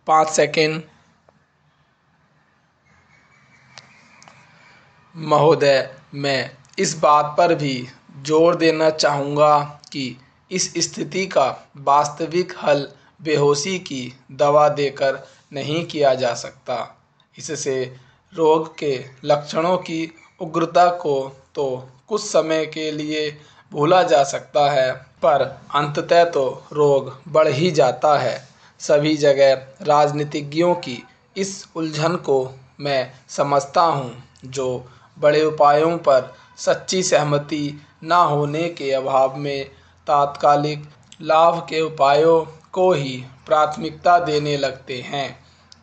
5 second. महोदय, मैं इस बात पर भी जोर देना चाहूँगा कि इस स्थिति का वास्तविक हल बेहोशी की दवा देकर नहीं किया जा सकता। इससे रोग के लक्षणों की उग्रता को तो कुछ समय के लिए भूला जा सकता है, पर अंततः तो रोग बढ़ ही जाता है। सभी जगह राजनीतिज्ञों की इस उलझन को मैं समझता हूँ, जो बड़े उपायों पर सच्ची सहमति न होने के अभाव में तात्कालिक लाभ के उपायों को ही प्राथमिकता देने लगते हैं।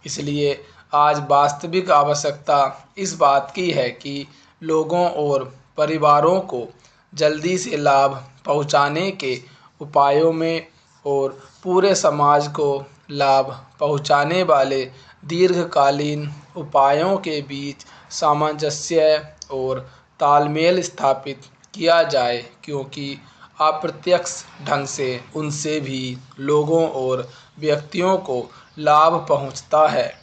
इसलिए आज वास्तविक आवश्यकता इस बात की है कि लोगों और परिवारों को जल्दी से लाभ पहुंचाने के उपायों में और पूरे समाज को लाभ पहुंचाने वाले दीर्घकालीन उपायों के बीच सामंजस्य और तालमेल स्थापित किया जाए, क्योंकि अप्रत्यक्ष ढंग से उनसे भी लोगों और व्यक्तियों को लाभ पहुंचता है।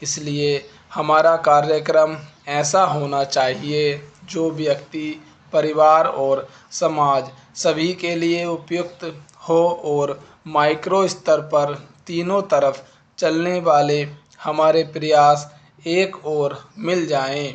इसलिए हमारा कार्यक्रम ऐसा होना चाहिए जो व्यक्ति, परिवार और समाज सभी के लिए उपयुक्त हो और माइक्रो स्तर पर तीनों तरफ चलने वाले हमारे प्रयास एक ओर मिल जाएं।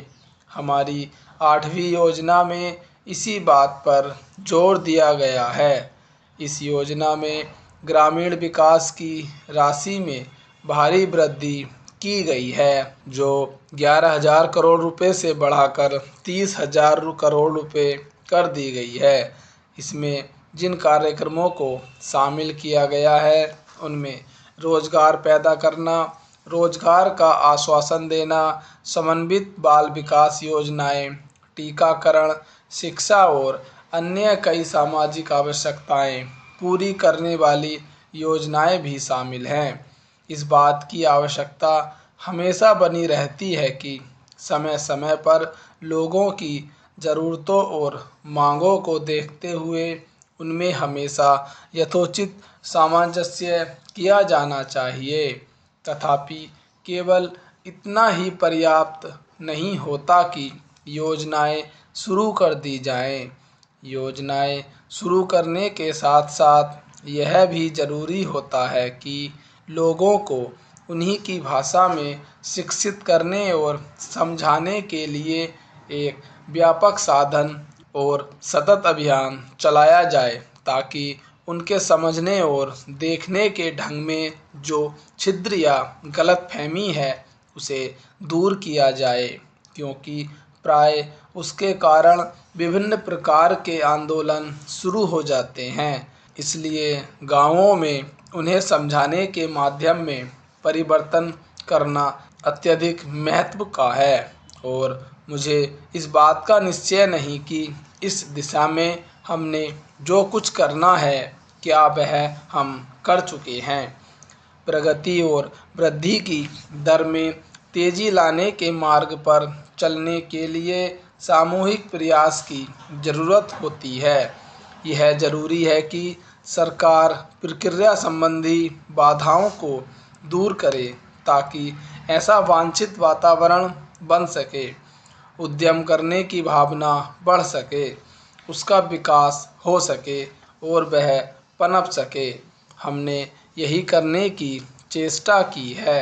हमारी 8वीं योजना में इसी बात पर जोर दिया गया है। इस योजना में ग्रामीण विकास की राशि में भारी वृद्धि की गई है, जो 11,000 करोड़ रुपए से बढ़ाकर 30,000 करोड़ रुपए कर दी गई है। इसमें जिन कार्यक्रमों को शामिल किया गया है, उनमें रोजगार पैदा करना, रोजगार का आश्वासन देना, समन्वित बाल विकास योजनाएं, टीकाकरण, शिक्षा और अन्य कई सामाजिक आवश्यकताएं पूरी करने वाली योजनाएं भी शामिल हैं। इस बात की आवश्यकता हमेशा बनी रहती है कि समय समय पर लोगों की ज़रूरतों और मांगों को देखते हुए उनमें हमेशा यथोचित सामंजस्य किया जाना चाहिए। तथापि केवल इतना ही पर्याप्त नहीं होता कि योजनाएं शुरू कर दी जाएं। योजनाएं शुरू करने के साथ साथ यह भी ज़रूरी होता है कि लोगों को उन्हीं की भाषा में शिक्षित करने और समझाने के लिए एक व्यापक साधन और सतत अभियान चलाया जाए, ताकि उनके समझने और देखने के ढंग में जो छिद्र या गलतफहमी है, उसे दूर किया जाए, क्योंकि प्राय उसके कारण विभिन्न प्रकार के आंदोलन शुरू हो जाते हैं। इसलिए गांवों में उन्हें समझाने के माध्यम में परिवर्तन करना अत्यधिक महत्व का है, और मुझे इस बात का निश्चय नहीं कि इस दिशा में हमने जो कुछ करना है, क्या वह हम कर चुके हैं। प्रगति और वृद्धि की दर में तेजी लाने के मार्ग पर चलने के लिए सामूहिक प्रयास की ज़रूरत होती है। यह ज़रूरी है कि सरकार प्रक्रिया संबंधी बाधाओं को दूर करे, ताकि ऐसा वांछित वातावरण बन सके, उद्यम करने की भावना बढ़ सके, उसका विकास हो सके और वह पनप सके। हमने यही करने की चेष्टा की है।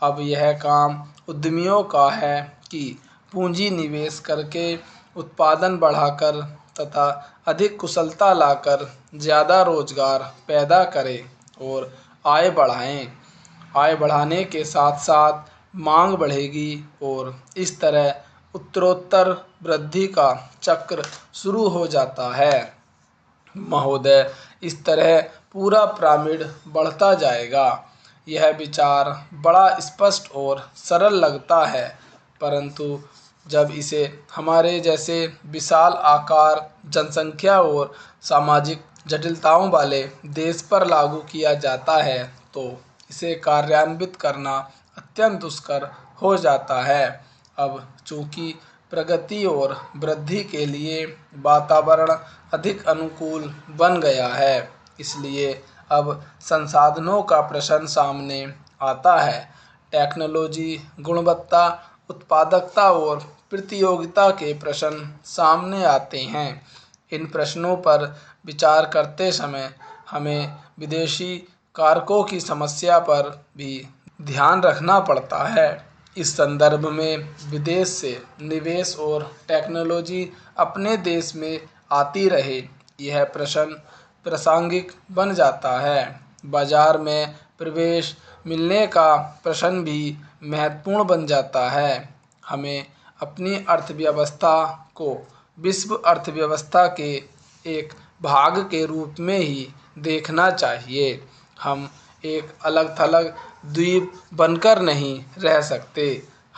अब यह काम उद्यमियों का है कि पूंजी निवेश करके उत्पादन बढ़ाकर तथा अधिक कुशलता लाकर ज़्यादा रोजगार पैदा करें और आय बढ़ाएं। आय बढ़ाने के साथ साथ मांग बढ़ेगी और इस तरह उत्तरोत्तर वृद्धि का चक्र शुरू हो जाता है। महोदय, इस तरह पूरा पिरामिड बढ़ता जाएगा। यह विचार बड़ा स्पष्ट और सरल लगता है, परंतु जब इसे हमारे जैसे विशाल आकार, जनसंख्या और सामाजिक जटिलताओं वाले देश पर लागू किया जाता है, तो इसे कार्यान्वित करना अत्यंत दुष्कर हो जाता है। अब चूंकि प्रगति और वृद्धि के लिए वातावरण अधिक अनुकूल बन गया है, इसलिए अब संसाधनों का प्रश्न सामने आता है। टेक्नोलॉजी, गुणवत्ता, उत्पादकता और प्रतियोगिता के प्रश्न सामने आते हैं। इन प्रश्नों पर विचार करते समय हमें विदेशी कारकों की समस्या पर भी ध्यान रखना पड़ता है। इस संदर्भ में विदेश से निवेश और टेक्नोलॉजी अपने देश में आती रहे, यह प्रश्न प्रासंगिक बन जाता है। बाजार में प्रवेश मिलने का प्रश्न भी महत्वपूर्ण बन जाता है। हमें अपनी अर्थव्यवस्था को विश्व अर्थव्यवस्था के एक भाग के रूप में ही देखना चाहिए। हम एक अलग-थलग द्वीप बनकर नहीं रह सकते।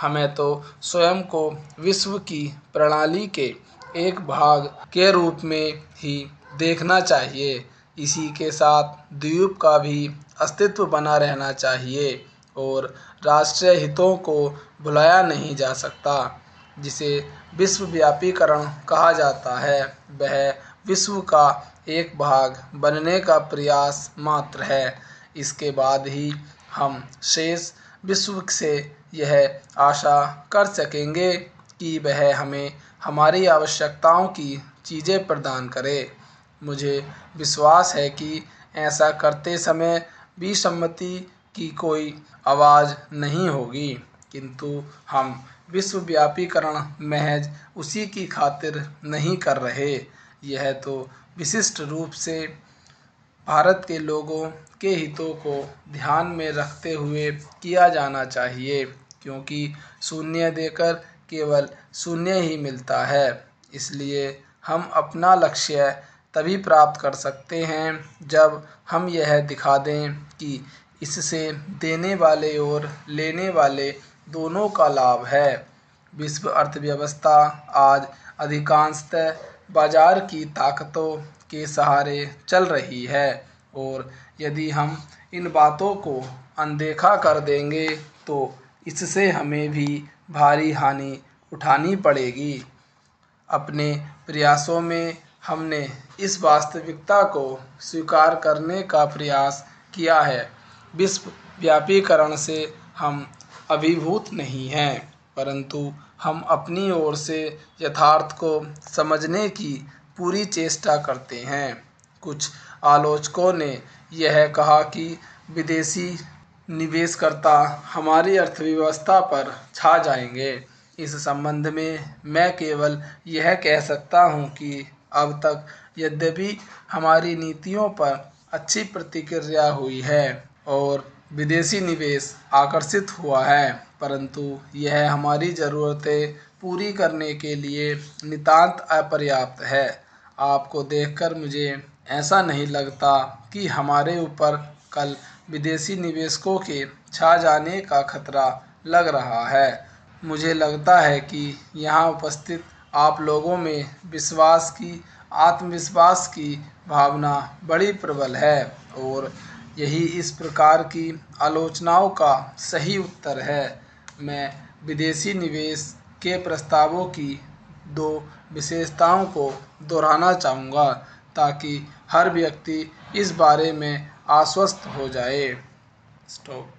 हमें तो स्वयं को विश्व की प्रणाली के एक भाग के रूप में ही देखना चाहिए। इसी के साथ द्वीप का भी अस्तित्व बना रहना चाहिए और राष्ट्रीय हितों को भुलाया नहीं जा सकता। जिसे विश्वव्यापीकरण कहा जाता है, वह विश्व का एक भाग बनने का प्रयास मात्र है। इसके बाद ही हम शेष विश्व से यह आशा कर सकेंगे कि वह हमें हमारी आवश्यकताओं की चीज़ें प्रदान करे। मुझे विश्वास है कि ऐसा करते समय विसम्मति की कोई आवाज़ नहीं होगी, किंतु हम विश्वव्यापीकरण महज उसी की खातिर नहीं कर रहे। यह तो विशिष्ट रूप से भारत के लोगों के हितों को ध्यान में रखते हुए किया जाना चाहिए, क्योंकि शून्य देकर केवल शून्य ही मिलता है। इसलिए हम अपना लक्ष्य तभी प्राप्त कर सकते हैं जब हम यह दिखा दें कि इससे देने वाले और लेने वाले दोनों का लाभ है। विश्व अर्थव्यवस्था आज अधिकांशतः बाजार की ताकतों के सहारे चल रही है और यदि हम इन बातों को अनदेखा कर देंगे तो इससे हमें भी भारी हानि उठानी पड़ेगी। अपने प्रयासों में हमने इस वास्तविकता को स्वीकार करने का प्रयास किया है। विश्वव्यापीकरण से हम अभिभूत नहीं हैं, परंतु हम अपनी ओर से यथार्थ को समझने की पूरी चेष्टा करते हैं। कुछ आलोचकों ने यह कहा कि विदेशी निवेशकर्ता हमारी अर्थव्यवस्था पर छा जाएंगे। इस संबंध में मैं केवल यह कह सकता हूँ कि अब तक यद्यपि हमारी नीतियों पर अच्छी प्रतिक्रिया हुई है और विदेशी निवेश आकर्षित हुआ है, परंतु यह हमारी ज़रूरतें पूरी करने के लिए नितांत अपर्याप्त है। आपको देखकर मुझे ऐसा नहीं लगता कि हमारे ऊपर कल विदेशी निवेशकों के छा जाने का खतरा लग रहा है। मुझे लगता है कि यहाँ उपस्थित आप लोगों में आत्मविश्वास की भावना बड़ी प्रबल है और यही इस प्रकार की आलोचनाओं का सही उत्तर है। मैं विदेशी निवेश के प्रस्तावों की दो विशेषताओं को दोहराना चाहूँगा ताकि हर व्यक्ति इस बारे में आश्वस्त हो जाए। स्टॉप।